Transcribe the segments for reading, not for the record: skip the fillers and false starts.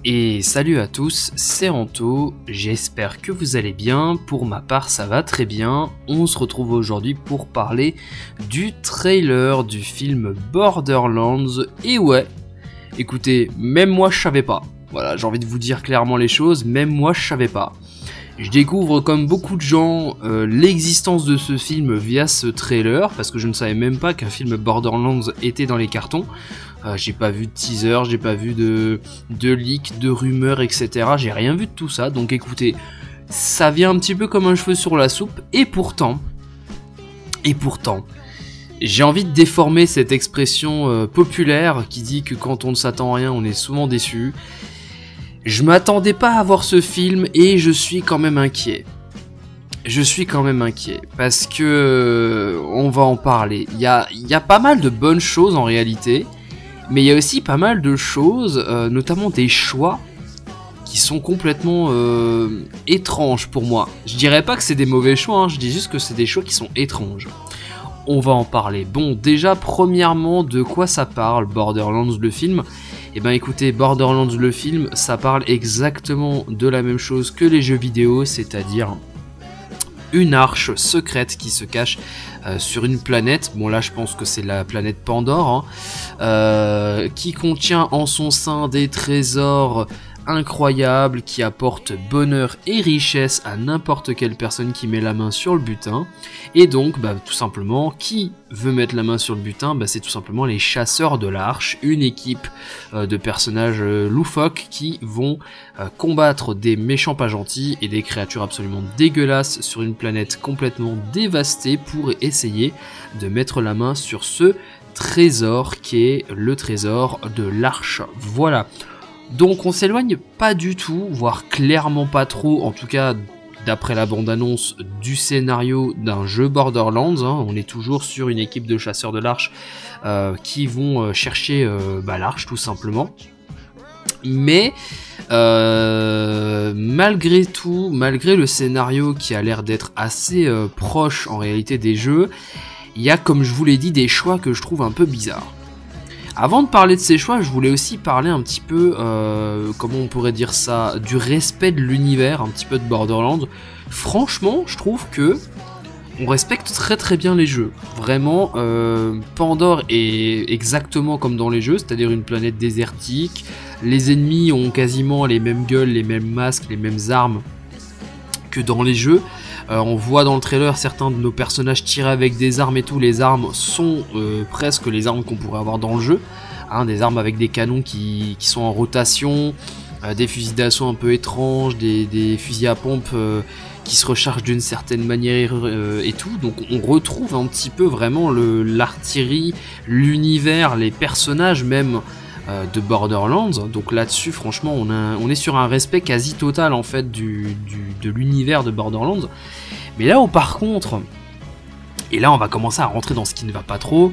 Et salut à tous, c'est Anto, j'espère que vous allez bien, pour ma part ça va très bien. On se retrouve aujourd'hui pour parler du trailer du film Borderlands, et ouais, écoutez, même moi je savais pas, voilà, j'ai envie de vous dire clairement les choses, même moi je savais pas. Je découvre comme beaucoup de gens l'existence de ce film via ce trailer, parce que je ne savais même pas qu'un film Borderlands était dans les cartons. J'ai pas vu de teaser, j'ai pas vu de leak, de rumeurs, etc. J'ai rien vu de tout ça, donc écoutez, ça vient un petit peu comme un cheveu sur la soupe, et pourtant, j'ai envie de déformer cette expression populaire qui dit que quand on ne s'attend à rien, on est souvent déçu. Je m'attendais pas à voir ce film et je suis quand même inquiet. Parce que on va en parler. Il y a pas mal de bonnes choses en réalité. Mais il y a aussi pas mal de choses, notamment des choix, qui sont complètement étranges pour moi. Je dirais pas que c'est des mauvais choix, hein, je dis juste que c'est des choix qui sont étranges. On va en parler. Bon, déjà, premièrement, de quoi ça parle, Borderlands le film ? Eh ben écoutez, Borderlands le film, ça parle exactement de la même chose que les jeux vidéo, c'est-à-dire une arche secrète qui se cache sur une planète, bon là je pense que c'est la planète Pandore, hein, qui contient en son sein des trésors incroyables qui apportent bonheur et richesse à n'importe quelle personne qui met la main sur le butin. Et donc tout simplement, qui veut mettre la main sur le butin, c'est tout simplement les chasseurs de l'arche, une équipe de personnages loufoques qui vont combattre des méchants pas gentils et des créatures absolument dégueulasses sur une planète complètement dévastée pour essayer de mettre la main sur ce trésor qui est le trésor de l'arche. Voilà. Donc on s'éloigne pas du tout, voire clairement pas trop, en tout cas d'après la bande-annonce, du scénario d'un jeu Borderlands, hein. On est toujours sur une équipe de chasseurs de l'arche qui vont chercher l'arche tout simplement. Mais malgré tout, malgré le scénario qui a l'air d'être assez proche en réalité des jeux, il y a, comme je vous l'ai dit, des choix que je trouve un peu bizarres. Avant de parler de ces choix, je voulais aussi parler un petit peu, comment on pourrait dire ça, du respect de l'univers, un petit peu de Borderlands. Franchement, je trouve que on respecte très très bien les jeux. Vraiment, Pandore est exactement comme dans les jeux, c'est-à-dire une planète désertique. Les ennemis ont quasiment les mêmes gueules, les mêmes masques, les mêmes armes que dans les jeux. On voit dans le trailer certains de nos personnages tirer avec des armes et tout. Les armes sont presque les armes qu'on pourrait avoir dans le jeu, hein, des armes avec des canons qui sont en rotation, des fusils d'assaut un peu étranges, des fusils à pompe qui se rechargent d'une certaine manière et tout. Donc on retrouve un petit peu vraiment l'artillerie, l'univers, les personnages même de Borderlands. Donc là-dessus franchement on est sur un respect quasi total en fait de l'univers de Borderlands. Mais là où par contre, et là on va commencer à rentrer dans ce qui ne va pas trop,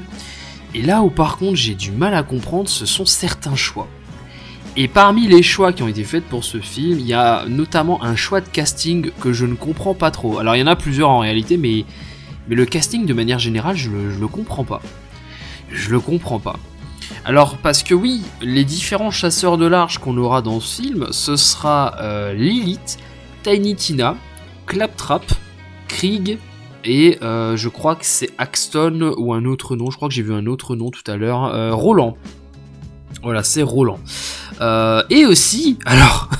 et là où par contre j'ai du mal à comprendre, ce sont certains choix. Et parmi les choix qui ont été faits pour ce film, il y a notamment un choix de casting que je ne comprends pas trop. Alors il y en a plusieurs en réalité, mais le casting de manière générale je le comprends pas. Je le comprends pas. Alors parce que oui, les différents chasseurs de l'arche qu'on aura dans ce film, ce sera Lilith, Tiny Tina, Claptrap, Krieg et je crois que c'est Axton ou un autre nom, je crois que j'ai vu un autre nom tout à l'heure, Roland. Voilà, c'est Roland. Et aussi, alors,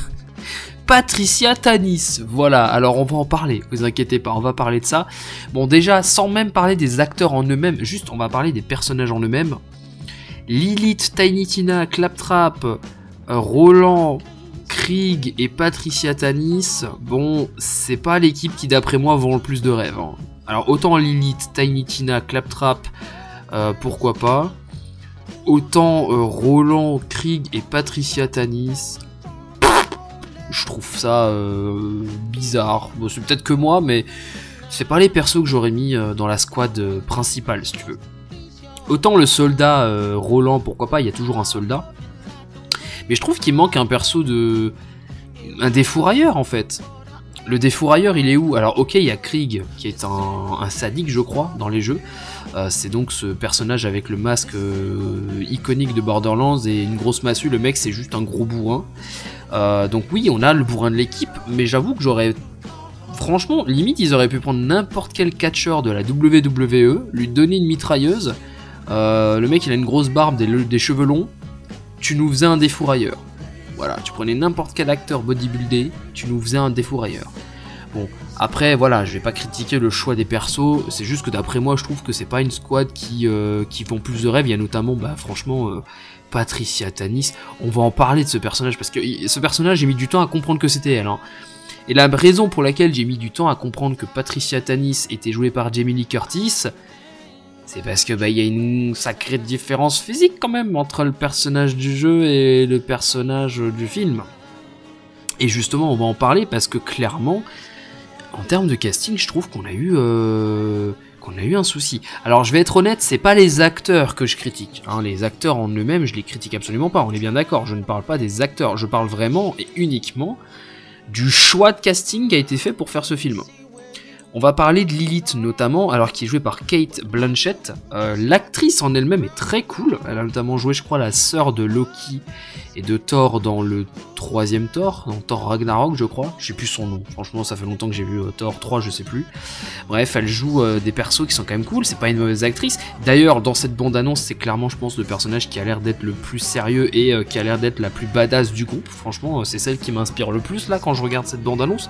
Patricia Tanis, voilà, alors on va en parler, vous inquiétez pas, on va parler de ça. Bon déjà, sans même parler des acteurs en eux-mêmes, juste on va parler des personnages en eux-mêmes. Lilith, Tiny Tina, Claptrap, Roland, Krieg et Patricia Tanis, bon, c'est pas l'équipe qui d'après moi vend le plus de rêves, hein. Alors autant Lilith, Tiny Tina, Claptrap, pourquoi pas. Autant Roland, Krieg et Patricia Tanis, je trouve ça bizarre. Bon, c'est peut-être que moi, mais c'est pas les persos que j'aurais mis dans la squad principale, si tu veux. Autant le soldat Roland, pourquoi pas, il y a toujours un soldat. Mais je trouve qu'il manque un perso un défourailleur en fait. Le défourailleur il est où? Alors ok, il y a Krieg qui est un sadique je crois dans les jeux. C'est donc ce personnage avec le masque iconique de Borderlands et une grosse massue. Le mec c'est juste un gros bourrin. Donc oui, on a le bourrin de l'équipe, mais j'avoue que j'aurais... Franchement, limite, ils auraient pu prendre n'importe quel catcheur de la WWE, lui donner une mitrailleuse. Le mec, il a une grosse barbe, des cheveux longs. Tu nous faisais un défourailleur. Voilà, tu prenais n'importe quel acteur bodybuildé, tu nous faisais un défourailleur. Bon, après, voilà, je vais pas critiquer le choix des persos, c'est juste que d'après moi, je trouve que c'est pas une squad qui font plus de rêves. Il y a notamment, franchement, Patricia Tanis. On va en parler de ce personnage, parce que ce personnage, j'ai mis du temps à comprendre que c'était elle, hein. Et la raison pour laquelle j'ai mis du temps à comprendre que Patricia Tanis était jouée par Jamie Lee Curtis, c'est parce que y a une sacrée différence physique quand même entre le personnage du jeu et le personnage du film. Et justement, on va en parler parce que clairement, en termes de casting, je trouve qu'on a eu un souci. Alors je vais être honnête, c'est pas les acteurs que je critique, hein. Les acteurs en eux-mêmes, je les critique absolument pas, on est bien d'accord, je ne parle pas des acteurs, je parle vraiment et uniquement du choix de casting qui a été fait pour faire ce film. On va parler de Lilith notamment, alors qui est jouée par Cate Blanchett. L'actrice en elle-même est très cool. Elle a notamment joué, je crois, la sœur de Loki et de Thor dans le 3e Thor, dans Thor Ragnarok, je crois. Je sais plus son nom. Franchement, ça fait longtemps que j'ai vu Thor 3, je sais plus. Bref, elle joue des persos qui sont quand même cool. C'est pas une mauvaise actrice. D'ailleurs, dans cette bande-annonce, c'est clairement, je pense, le personnage qui a l'air d'être le plus sérieux et qui a l'air d'être la plus badass du groupe. Franchement, c'est celle qui m'inspire le plus là quand je regarde cette bande-annonce.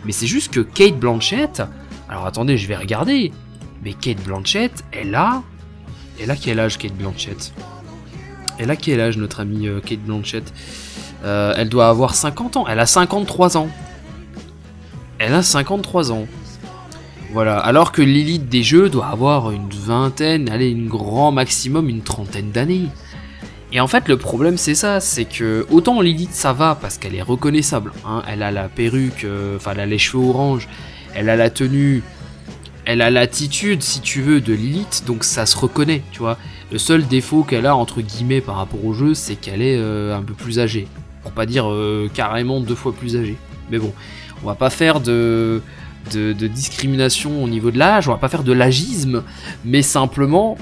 Mais c'est juste que Cate Blanchett... Alors attendez, je vais regarder. Mais Cate Blanchett, elle a quel âge, Cate Blanchett? Elle a quel âge, notre amie Cate Blanchett? Elle doit avoir 50 ans. Elle a 53 ans. Elle a 53 ans. Voilà. Alors que Lilith des jeux doit avoir une vingtaine, allez, une grand maximum, une trentaine d'années. Et en fait, le problème, c'est ça. C'est que, autant Lilith, ça va, parce qu'elle est reconnaissable. Hein, elle a la perruque, elle a les cheveux orange. Elle a la tenue, elle a l'attitude, si tu veux, de Lilith, donc ça se reconnaît, tu vois. Le seul défaut qu'elle a, entre guillemets, par rapport au jeu, c'est qu'elle est un peu plus âgée. Pour pas dire carrément 2 fois plus âgée. Mais bon, on va pas faire de discrimination au niveau de l'âge, on va pas faire de l'agisme, mais simplement,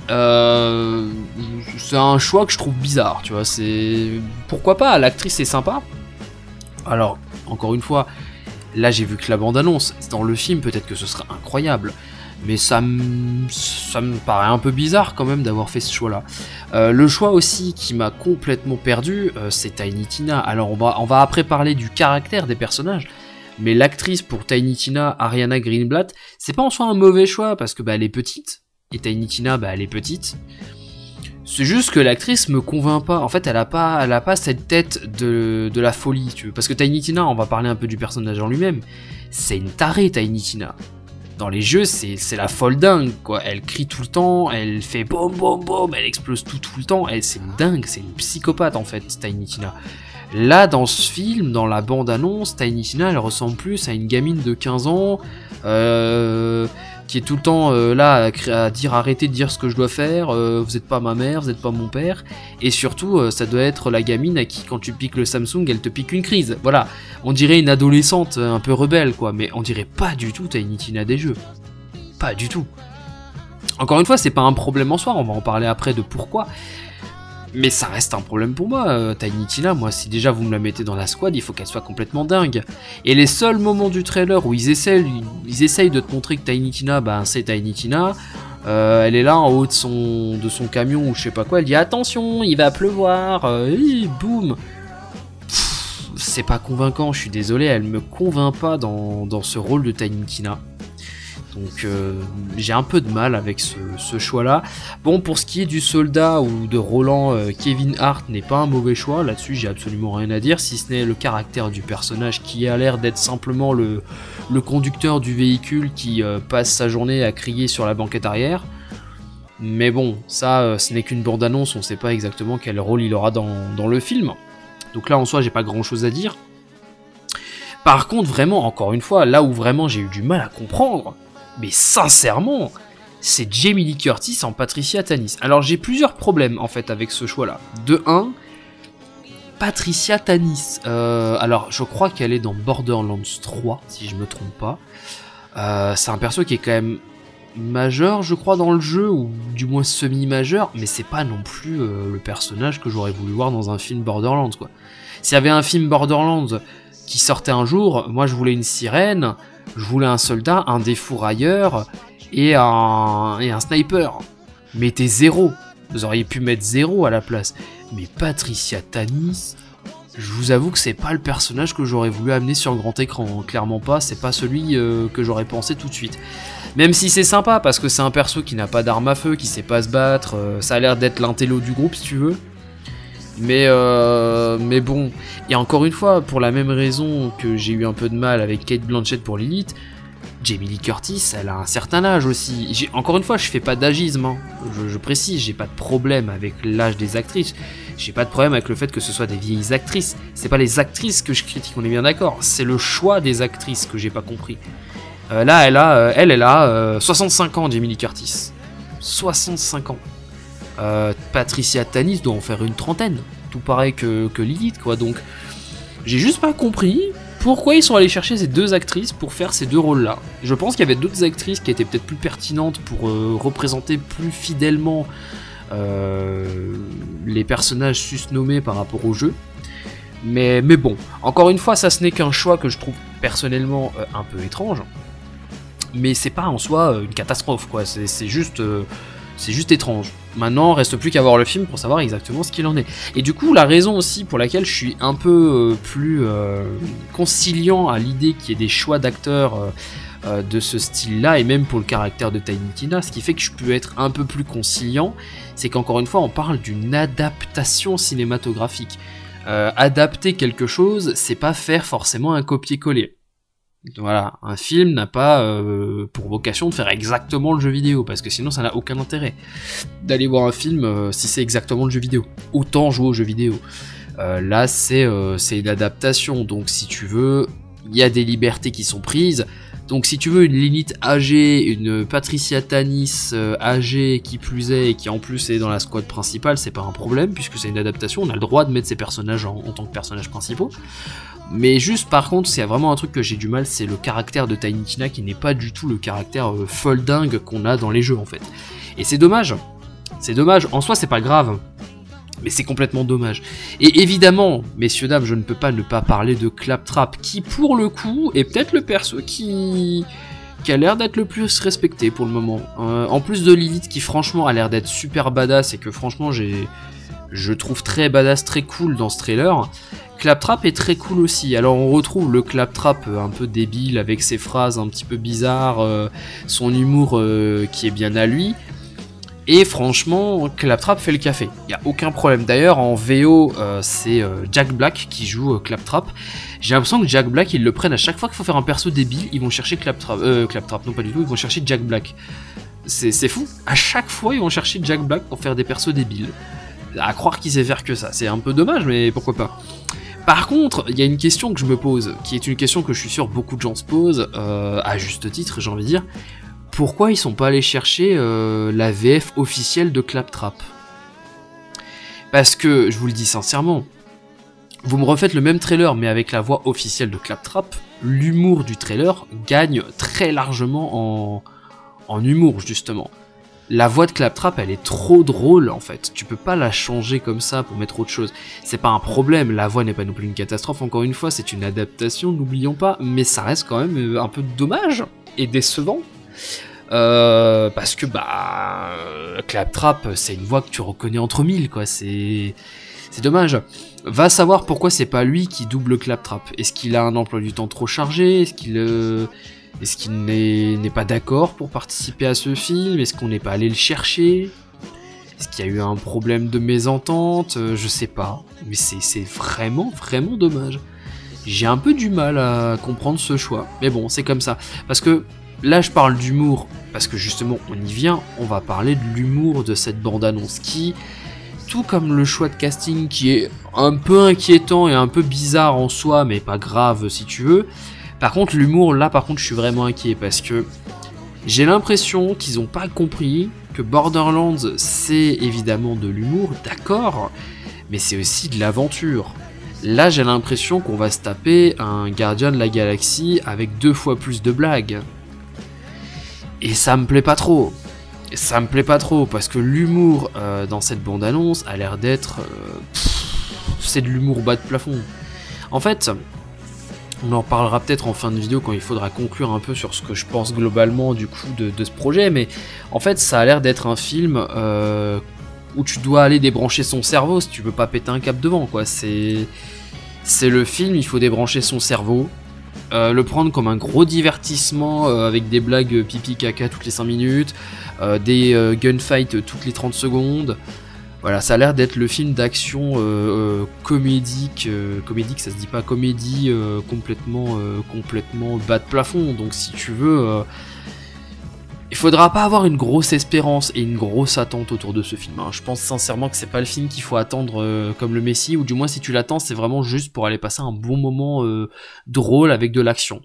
c'est un choix que je trouve bizarre, tu vois. Pourquoi pas, l'actrice est sympa. Alors, encore une fois... Là, j'ai vu que la bande-annonce, dans le film, peut-être que ce sera incroyable. Mais ça me paraît un peu bizarre quand même d'avoir fait ce choix-là. Le choix aussi qui m'a complètement perdu, c'est Tiny Tina. Alors, on va après parler du caractère des personnages. Mais l'actrice pour Tiny Tina, Ariana Greenblatt, c'est pas en soi un mauvais choix parce que elle est petite. Et Tiny Tina, elle est petite. C'est juste que l'actrice me convainc pas. En fait, elle a pas cette tête de la folie, tu veux. Parce que Tiny Tina, on va parler un peu du personnage en lui-même, c'est une tarée, Tiny Tina. Dans les jeux, c'est la folle dingue, quoi. Elle crie tout le temps, elle fait boum boum boum, elle explose tout le temps. C'est une dingue, c'est une psychopathe en fait, Tiny Tina. Là, dans ce film, dans la bande-annonce, Tiny Tina, elle ressemble plus à une gamine de 15 ans, qui est tout le temps là à dire arrêtez de dire ce que je dois faire, vous êtes pas ma mère, vous êtes pas mon père, et surtout ça doit être la gamine à qui quand tu piques le Samsung elle te pique une crise, voilà, on dirait une adolescente un peu rebelle quoi, mais on dirait pas du tout Tiny Tina des jeux, pas du tout. Encore une fois c'est pas un problème en soi, on va en parler après de pourquoi, mais ça reste un problème pour moi, Tiny Tina, moi si déjà vous me la mettez dans la squad, il faut qu'elle soit complètement dingue. Et les seuls moments du trailer où ils essayent de te montrer que Tiny Tina, c'est Tiny Tina, elle est là en haut de son camion ou je sais pas quoi, elle dit attention, il va pleuvoir, boum. C'est pas convaincant, je suis désolé, elle me convainc pas dans ce rôle de Tiny Tina. Donc j'ai un peu de mal avec ce choix-là. Bon, pour ce qui est du soldat ou de Roland, Kevin Hart n'est pas un mauvais choix. Là-dessus, j'ai absolument rien à dire, si ce n'est le caractère du personnage qui a l'air d'être simplement le conducteur du véhicule qui passe sa journée à crier sur la banquette arrière. Mais bon, ça, ce n'est qu'une bande-annonce, on sait pas exactement quel rôle il aura dans le film. Donc là, en soi, j'ai pas grand-chose à dire. Par contre, vraiment, encore une fois, là où vraiment j'ai eu du mal à comprendre... Mais sincèrement, c'est Jamie Lee Curtis en Patricia Tanis. Alors j'ai plusieurs problèmes en fait avec ce choix-là. De 1, Patricia Tanis. Alors je crois qu'elle est dans Borderlands 3, si je me trompe pas. C'est un perso qui est quand même majeur, je crois, dans le jeu, ou du moins semi-majeur, mais c'est pas non plus le personnage que j'aurais voulu voir dans un film Borderlands, quoi. S'il y avait un film Borderlands qui sortait un jour, moi je voulais une sirène, je voulais un soldat, un défourailleur et un sniper. Mettez 0. Vous auriez pu mettre 0 à la place. Mais Patricia Tanis, je vous avoue que c'est pas le personnage que j'aurais voulu amener sur grand écran. Clairement pas, c'est pas celui que j'aurais pensé tout de suite. Même si c'est sympa, parce que c'est un perso qui n'a pas d'arme à feu, qui sait pas se battre, ça a l'air d'être l'intello du groupe si tu veux. Mais bon, et encore une fois, pour la même raison que j'ai eu un peu de mal avec Cate Blanchett pour Lilith, Jamie Lee Curtis, elle a un certain âge aussi. Encore une fois, je fais pas d'agisme, hein. Je précise, j'ai pas de problème avec l'âge des actrices. J'ai pas de problème avec le fait que ce soit des vieilles actrices. C'est pas les actrices que je critique, on est bien d'accord. C'est le choix des actrices que j'ai pas compris. Là, elle a 65 ans, Jamie Lee Curtis. 65 ans. Patricia Tanis doit en faire une trentaine. Tout pareil que Lilith, quoi. Donc, j'ai juste pas compris pourquoi ils sont allés chercher ces deux actrices pour faire ces deux rôles-là. Je pense qu'il y avait d'autres actrices qui étaient peut-être plus pertinentes pour représenter plus fidèlement les personnages susnommés par rapport au jeu. Mais bon, encore une fois, ça ce n'est qu'un choix que je trouve personnellement un peu étrange. Mais c'est pas en soi une catastrophe, quoi. C'est juste étrange. Maintenant, reste plus qu'à voir le film pour savoir exactement ce qu'il en est. Et du coup, la raison aussi pour laquelle je suis un peu plus conciliant à l'idée qu'il y ait des choix d'acteurs de ce style-là, et même pour le caractère de Tiny Tina, ce qui fait que je peux être un peu plus conciliant, c'est qu'encore une fois, on parle d'une adaptation cinématographique. Adapter quelque chose, c'est pas faire forcément un copier-coller. Voilà, un film n'a pas pour vocation de faire exactement le jeu vidéo, parce que sinon ça n'a aucun intérêt d'aller voir un film si c'est exactement le jeu vidéo. Autant jouer au jeu vidéo. Là c'est une adaptation, donc si tu veux, il y a des libertés qui sont prises. Donc si tu veux une Lilith âgée, une Patricia Tanis âgée qui plus est, et qui en plus est dans la squad principale, c'est pas un problème, puisque c'est une adaptation, on a le droit de mettre ces personnages en tant que personnages principaux. Mais juste par contre, c'est vraiment un truc que j'ai du mal, c'est le caractère de Tiny Tina qui n'est pas du tout le caractère folle dingue qu'on a dans les jeux en fait. Et c'est dommage, en soi c'est pas grave, mais c'est complètement dommage. Et évidemment, messieurs dames, je ne peux pas ne pas parler de Claptrap, qui pour le coup est peut-être le perso qui a l'air d'être le plus respecté pour le moment. En plus de Lilith qui franchement a l'air d'être super badass et que franchement je trouve très badass, très cool dans ce trailer. Claptrap est très cool aussi. Alors on retrouve le Claptrap un peu débile avec ses phrases un petit peu bizarres, son humour qui est bien à lui. Et franchement, Claptrap fait le café. Il n'y a aucun problème. D'ailleurs, en VO, c'est Jack Black qui joue Claptrap. J'ai l'impression que Jack Black, ils le prennent à chaque fois qu'il faut faire un perso débile, ils vont chercher Claptrap. Claptrap, non pas du tout, ils vont chercher Jack Black. C'est fou. À chaque fois, ils vont chercher Jack Black pour faire des persos débiles. À croire qu'il sait faire que ça. C'est un peu dommage, mais pourquoi pas. Par contre, il y a une question que je me pose, qui est une question que je suis sûr beaucoup de gens se posent, à juste titre, j'ai envie de dire. Pourquoi ils sont pas allés chercher la VF officielle de Claptrap? Parce que, je vous le dis sincèrement, vous me refaites le même trailer, mais avec la voix officielle de Claptrap, l'humour du trailer gagne très largement en humour, justement. La voix de Claptrap, elle est trop drôle en fait. Tu peux pas la changer comme ça pour mettre autre chose. C'est pas un problème, la voix n'est pas non plus une catastrophe. Encore une fois, c'est une adaptation, n'oublions pas. Mais ça reste quand même un peu dommage et décevant. Parce que Claptrap, c'est une voix que tu reconnais entre mille, quoi. C'est dommage. Va savoir pourquoi c'est pas lui qui double Claptrap. Est-ce qu'il a un emploi du temps trop chargé? Est-ce qu'il n'est pas d'accord pour participer à ce film? Est-ce qu'on n'est pas allé le chercher? Est-ce qu'il y a eu un problème de mésentente? Je sais pas. Mais c'est vraiment, vraiment dommage. J'ai un peu du mal à comprendre ce choix. Mais bon, c'est comme ça. Parce que là, je parle d'humour. Parce que justement, on y vient. On va parler de l'humour de cette bande-annonce qui, tout comme le choix de casting qui est un peu inquiétant et un peu bizarre en soi, mais pas grave si tu veux. Par contre, l'humour, là, par contre, je suis vraiment inquiet parce que j'ai l'impression qu'ils n'ont pas compris que Borderlands, c'est évidemment de l'humour, d'accord, mais c'est aussi de l'aventure. Là, j'ai l'impression qu'on va se taper un Gardien de la Galaxie avec 2 fois plus de blagues. Et ça me plaît pas trop. Et ça me plaît pas trop, parce que l'humour dans cette bande-annonce a l'air d'être... c'est de l'humour bas de plafond. En fait, on en parlera peut-être en fin de vidéo quand il faudra conclure un peu sur ce que je pense globalement du coup de ce projet, mais en fait ça a l'air d'être un film où tu dois aller débrancher son cerveau si tu veux pas péter un câble devant, quoi. C'est le film, il faut débrancher son cerveau, le prendre comme un gros divertissement avec des blagues pipi caca toutes les 5 minutes, des gunfights toutes les 30 secondes. Voilà, ça a l'air d'être le film d'action comédique, ça se dit pas, comédie complètement bas de plafond. Donc si tu veux, il faudra pas avoir une grosse espérance et une grosse attente autour de ce film. Hein. Je pense sincèrement que c'est pas le film qu'il faut attendre comme le Messie, ou du moins si tu l'attends, c'est vraiment juste pour aller passer un bon moment drôle avec de l'action.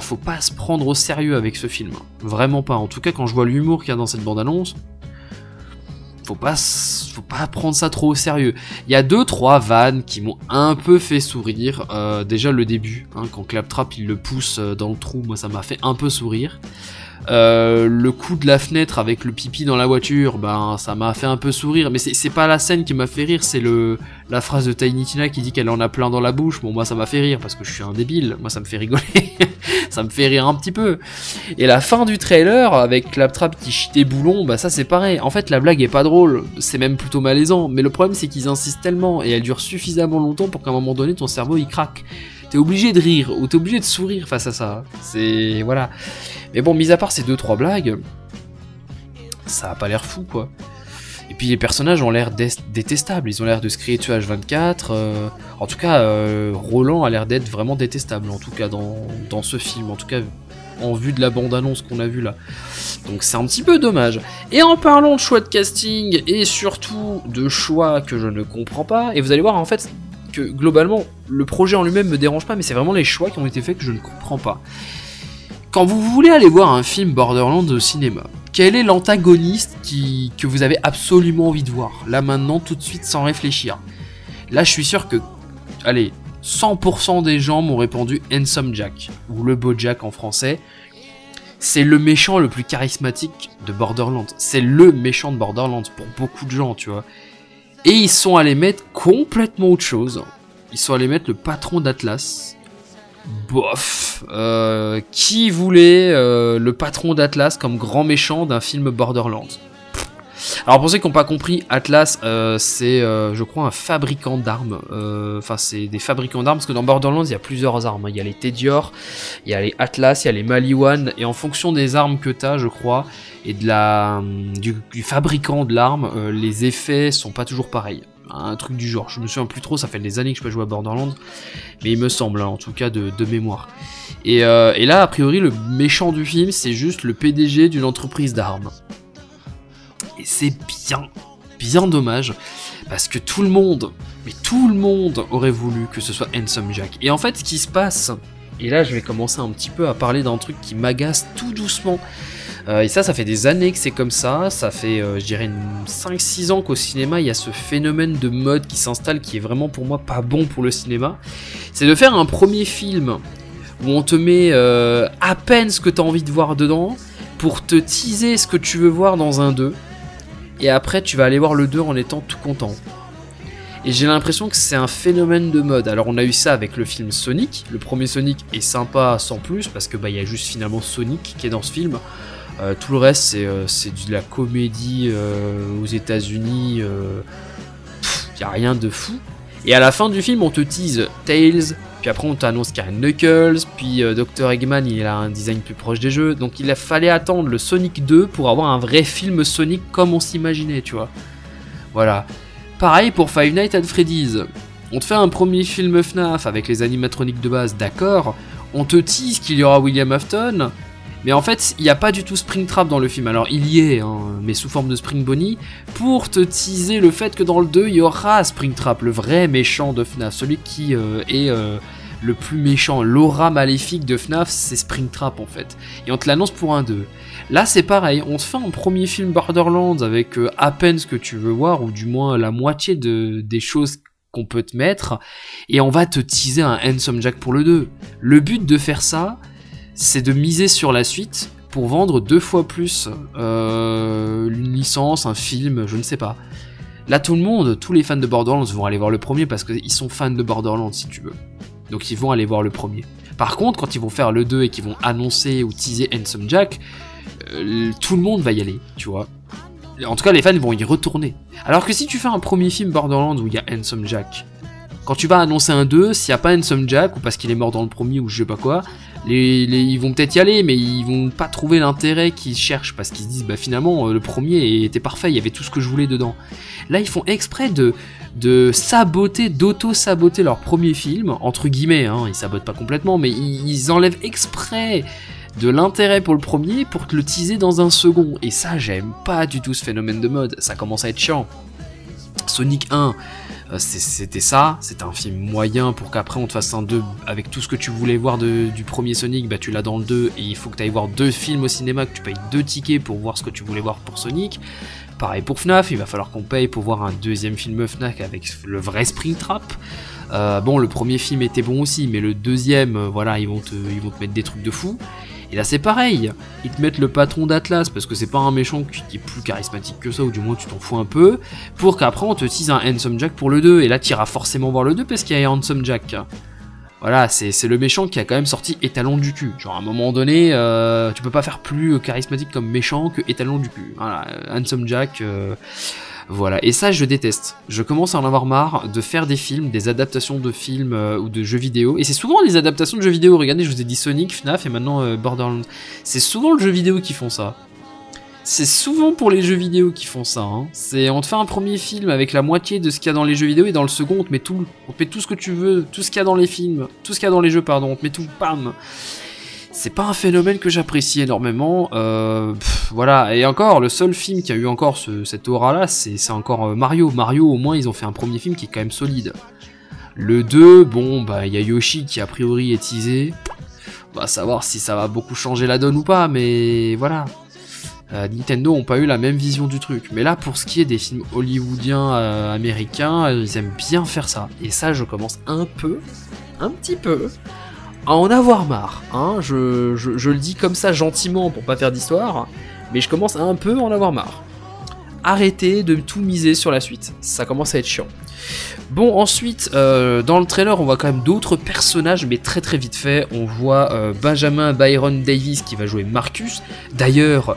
Faut pas se prendre au sérieux avec ce film, vraiment pas. En tout cas, quand je vois l'humour qu'il y a dans cette bande-annonce, faut pas prendre ça trop au sérieux. Il y a 2-3 vannes qui m'ont un peu fait sourire. Déjà le début, hein, quand Claptrap il le pousse dans le trou, moi ça m'a fait un peu sourire. Le coup de la fenêtre avec le pipi dans la voiture, ben ça m'a fait un peu sourire, mais c'est pas la scène qui m'a fait rire, c'est la phrase de Tiny Tina qui dit qu'elle en a plein dans la bouche. Bon, moi ça m'a fait rire parce que je suis un débile, moi ça me fait rigoler, ça me fait rire un petit peu. Et la fin du trailer avec Claptrap qui chie des boulons, bah ça c'est pareil. En fait la blague est pas drôle, c'est même plutôt malaisant, mais le problème c'est qu'ils insistent tellement et elle dure suffisamment longtemps pour qu'à un moment donné ton cerveau il craque. T'es obligé de rire ou t'es obligé de sourire face à ça. C'est voilà. Mais bon, mis à part ces 2-3 blagues, ça a pas l'air fou, quoi. Et puis les personnages ont l'air détestables, ils ont l'air de se crier dessus H24. En tout cas, Roland a l'air d'être vraiment détestable, en tout cas dans ce film, en tout cas en vue de la bande-annonce qu'on a vue là. Donc c'est un petit peu dommage. Et en parlant de choix de casting, et surtout de choix que je ne comprends pas, et vous allez voir en fait que globalement, le projet en lui-même me dérange pas, mais c'est vraiment les choix qui ont été faits que je ne comprends pas. Quand vous voulez aller voir un film Borderlands au cinéma, quel est l'antagoniste que vous avez absolument envie de voir? Là maintenant, tout de suite, sans réfléchir. Là, je suis sûr que, allez, 100% des gens m'ont répondu Handsome Jack, ou le Beau Jack en français. C'est le méchant le plus charismatique de Borderlands. C'est le méchant de Borderlands pour beaucoup de gens, tu vois. Et ils sont allés mettre complètement autre chose. Ils sont allés mettre le patron d'Atlas. Bof. Qui voulait le patron d'Atlas comme grand méchant d'un film Borderlands? Alors pour ceux qui n'ont pas compris, Atlas c'est je crois un fabricant d'armes. Enfin c'est des fabricants d'armes parce que dans Borderlands il y a plusieurs armes. Il y a les Tedior, il y a les Atlas, il y a les Maliwan. Et en fonction des armes que tu as je crois, et du fabricant de l'arme, les effets sont pas toujours pareils. Un truc du genre, je me souviens plus trop, ça fait des années que je peux jouer à Borderlands, mais il me semble, hein, en tout cas de mémoire. Et là, a priori, le méchant du film, c'est juste le PDG d'une entreprise d'armes. Et c'est bien dommage, parce que tout le monde aurait voulu que ce soit Handsome Jack. Et en fait, ce qui se passe, et là je vais commencer un petit peu à parler d'un truc qui m'agace tout doucement, et ça fait des années que c'est comme ça fait, je dirais, 5-6 ans qu'au cinéma, il y a ce phénomène de mode qui s'installe, qui est vraiment pour moi pas bon pour le cinéma. C'est de faire un premier film où on te met à peine ce que tu as envie de voir dedans, pour te teaser ce que tu veux voir dans un 2, et après tu vas aller voir le 2 en étant tout content. Et j'ai l'impression que c'est un phénomène de mode. Alors on a eu ça avec le film Sonic. Le premier Sonic est sympa sans plus, parce que il y a juste finalement Sonic qui est dans ce film. Tout le reste c'est de la comédie aux États-Unis. Y a rien de fou. Et à la fin du film on te tease Tails, puis après on t'annonce qu'il y a Knuckles, puis Dr Eggman il a un design plus proche des jeux. Donc il a fallu attendre le Sonic 2 pour avoir un vrai film Sonic comme on s'imaginait, tu vois. Voilà. Pareil pour Five Nights at Freddy's. On te fait un premier film FNAF avec les animatroniques de base, d'accord. On te tease qu'il y aura William Afton. Mais en fait, il n'y a pas du tout Springtrap dans le film. Alors, il y est, hein, mais sous forme de Spring Bonnie, pour te teaser le fait que dans le 2, il y aura Springtrap, le vrai méchant de FNAF. Celui qui est le plus méchant, l'aura maléfique de FNAF, c'est Springtrap en fait. Et on te l'annonce pour un 2. Là, c'est pareil, on te fait un premier film Borderlands avec à peine ce que tu veux voir, ou du moins la moitié des choses qu'on peut te mettre, et on va te teaser un Handsome Jack pour le 2. Le but de faire ça, c'est de miser sur la suite, pour vendre 2 fois plus une licence, un film, je ne sais pas. Là, tout le monde, tous les fans de Borderlands vont aller voir le premier parce qu'ils sont fans de Borderlands, si tu veux. Donc ils vont aller voir le premier. Par contre, quand ils vont faire le 2 et qu'ils vont annoncer ou teaser Handsome Jack, tout le monde va y aller, tu vois. En tout cas, les fans vont y retourner. Alors que si tu fais un premier film Borderlands où il y a Handsome Jack, quand tu vas annoncer un 2, s'il n'y a pas Handsome Jack, ou parce qu'il est mort dans le premier, ou je sais pas quoi, ils vont peut-être y aller, mais ils vont pas trouver l'intérêt qu'ils cherchent, parce qu'ils se disent, bah finalement, le premier était parfait, il y avait tout ce que je voulais dedans. Là, ils font exprès de saboter, d'auto-saboter leur premier film, entre guillemets, hein, ils sabotent pas complètement, mais ils enlèvent exprès de l'intérêt pour le premier pour te le teaser dans un second. Et ça, j'aime pas du tout ce phénomène de mode, ça commence à être chiant. Sonic 1, c'était ça, c'était un film moyen pour qu'après on te fasse un 2 avec tout ce que tu voulais voir du premier Sonic, bah tu l'as dans le 2 et il faut que tu ailles voir 2 films au cinéma, que tu payes 2 tickets pour voir ce que tu voulais voir pour Sonic. Pareil pour FNAF, il va falloir qu'on paye pour voir un deuxième film FNAF avec le vrai Springtrap. Bon, le premier film était bon aussi, mais le deuxième, voilà, ils vont te mettre des trucs de fou. Et là c'est pareil, ils te mettent le patron d'Atlas parce que c'est pas un méchant qui est plus charismatique que ça, ou du moins tu t'en fous un peu, pour qu'après on te tease un Handsome Jack pour le 2, et là t'iras forcément voir le 2 parce qu'il y a Handsome Jack. Voilà, c'est le méchant qui a quand même sorti Étalon du cul. Genre à un moment donné, tu peux pas faire plus charismatique comme méchant que Étalon du cul. Voilà, Handsome Jack... Voilà, et ça je déteste. Je commence à en avoir marre de faire des films, des adaptations de films ou de jeux vidéo. Et c'est souvent des adaptations de jeux vidéo. Regardez, je vous ai dit Sonic, FNAF et maintenant Borderlands. C'est souvent le jeu vidéo qui font ça. C'est souvent pour les jeux vidéo qui font ça. Hein. On te fait un premier film avec la moitié de ce qu'il y a dans les jeux vidéo et dans le second on te met tout ce que tu veux, tout ce qu'il y a dans les films, tout ce qu'il y a dans les jeux, pardon, on te met tout, bam. C'est pas un phénomène que j'apprécie énormément, voilà, et encore, le seul film qui a eu encore cette aura-là, c'est encore Mario. Mario, au moins, ils ont fait un premier film qui est quand même solide. Le 2, bon, bah, il y a Yoshi qui a priori est teasé, on va savoir si ça va beaucoup changer la donne ou pas, mais voilà. Nintendo ont pas eu la même vision du truc, mais là, pour ce qui est des films hollywoodiens américains, ils aiment bien faire ça, et ça, je commence un petit peu... à en avoir marre, hein, je le dis comme ça gentiment pour pas faire d'histoire, mais je commence à un peu en avoir marre. Arrêtez de tout miser sur la suite, ça commence à être chiant. Bon, ensuite, dans le trailer, on voit quand même d'autres personnages, mais très très vite fait. On voit Benjamin Byron Davis qui va jouer Marcus. D'ailleurs,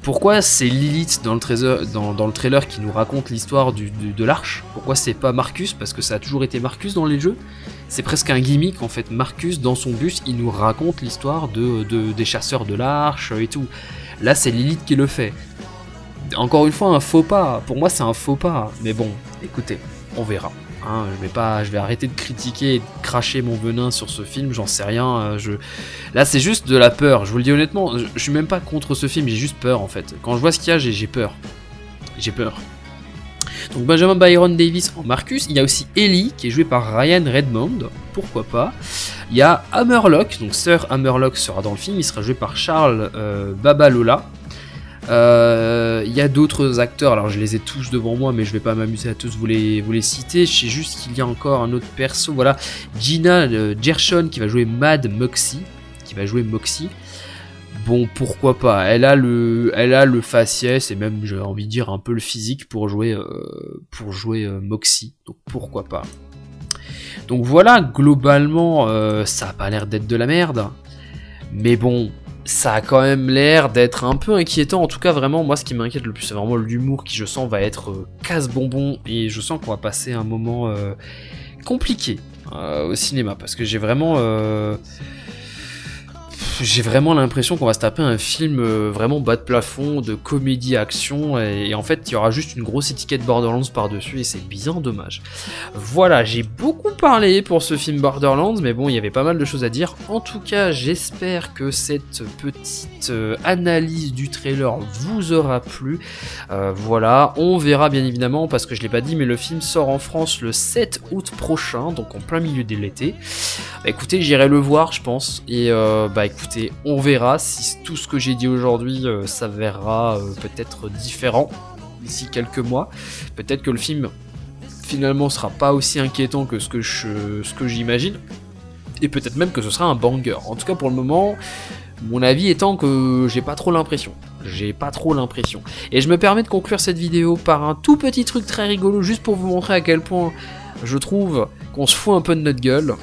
pourquoi c'est Lilith dans le trailer qui nous raconte l'histoire de l'arche? Pourquoi c'est pas Marcus? Parce que ça a toujours été Marcus dans les jeux. C'est presque un gimmick en fait. Marcus, dans son bus, il nous raconte l'histoire des chasseurs de l'arche et tout. Là, c'est Lilith qui le fait. Encore une fois, un faux pas. Pour moi, c'est un faux pas. Mais bon, écoutez, on verra. Hein, je vais arrêter de critiquer et de cracher mon venin sur ce film, j'en sais rien. Là, c'est juste de la peur. Je vous le dis honnêtement, je suis même pas contre ce film, j'ai juste peur en fait. Quand je vois ce qu'il y a, j'ai peur. J'ai peur. Donc Benjamin Byron Davis en Marcus, il y a aussi Ellie qui est jouée par Ryan Redmond, pourquoi pas. Il y a Hammerlock, donc Sir Hammerlock sera dans le film, il sera joué par Charles Babalola. Il y a d'autres acteurs, alors je les ai tous devant moi, mais je vais pas m'amuser à tous vous les citer. Je sais juste qu'il y a encore un autre perso, voilà, Gina Gershon qui va jouer Mad Moxie, Bon, pourquoi pas, elle a le faciès et même, j'ai envie de dire, un peu le physique pour jouer Moxie, donc pourquoi pas. Donc voilà, globalement, ça a pas l'air d'être de la merde, mais bon, ça a quand même l'air d'être un peu inquiétant. En tout cas, vraiment, moi, ce qui m'inquiète le plus, c'est vraiment l'humour qui, je sens, va être casse-bonbon, et je sens qu'on va passer un moment compliqué au cinéma, parce que j'ai vraiment l'impression qu'on va se taper un film vraiment bas de plafond, de comédie-action, et en fait, il y aura juste une grosse étiquette Borderlands par-dessus, et c'est bien dommage. Voilà, j'ai beaucoup parlé pour ce film Borderlands, mais bon, il y avait pas mal de choses à dire. En tout cas, j'espère que cette petite analyse du trailer vous aura plu. Voilà, on verra bien évidemment, parce que je l'ai pas dit, mais le film sort en France le 7 août prochain, donc en plein milieu de l'été. Bah écoutez, j'irai le voir, je pense, et écoutez, on verra si tout ce que j'ai dit aujourd'hui s'avérera peut-être différent d'ici quelques mois. Peut-être que le film finalement sera pas aussi inquiétant que ce que j'imagine, et peut-être même que ce sera un banger. En tout cas, pour le moment, Mon avis étant que j'ai pas trop l'impression. Et je me permets de conclure cette vidéo par un tout petit truc très rigolo, juste pour vous montrer à quel point je trouve qu'on se fout un peu de notre gueule.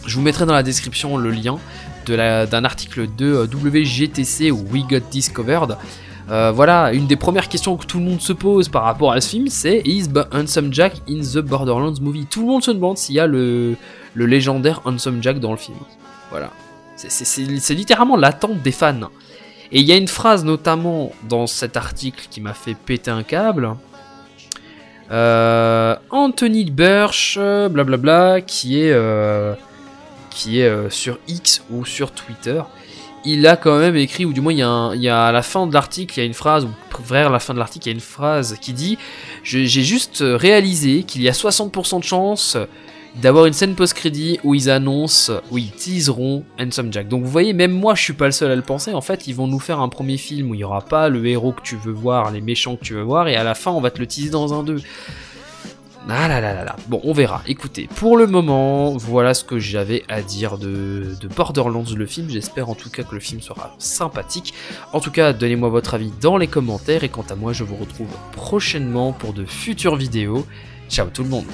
Je vous mettrai dans la description le lien d'un article de WGTC ou We Got Discovered. Voilà, une des premières questions que tout le monde se pose par rapport à ce film, c'est Is Handsome Jack in the Borderlands movie? Tout le monde se demande s'il y a le légendaire Handsome Jack dans le film. Voilà, c'est littéralement l'attente des fans. Et il y a une phrase notamment dans cet article qui m'a fait péter un câble. Anthony Burch, blablabla, qui est sur X ou sur Twitter. Il a quand même écrit, ou du moins il y a à la fin de l'article, il y a une phrase, ou vers la fin de l'article, il y a une phrase qui dit « J'ai juste réalisé qu'il y a 60% de chance d'avoir une scène post-crédit où ils annoncent, où ils teaseront Handsome Jack. » Donc vous voyez, même moi je suis pas le seul à le penser, en fait ils vont nous faire un premier film où il y aura pas le héros que tu veux voir, les méchants que tu veux voir, et à la fin on va te le teaser dans un 2. Ah là là là là. Bon, on verra. Écoutez, pour le moment, voilà ce que j'avais à dire de Borderlands, le film. J'espère en tout cas que le film sera sympathique. En tout cas, donnez-moi votre avis dans les commentaires. Et quant à moi, je vous retrouve prochainement pour de futures vidéos. Ciao tout le monde.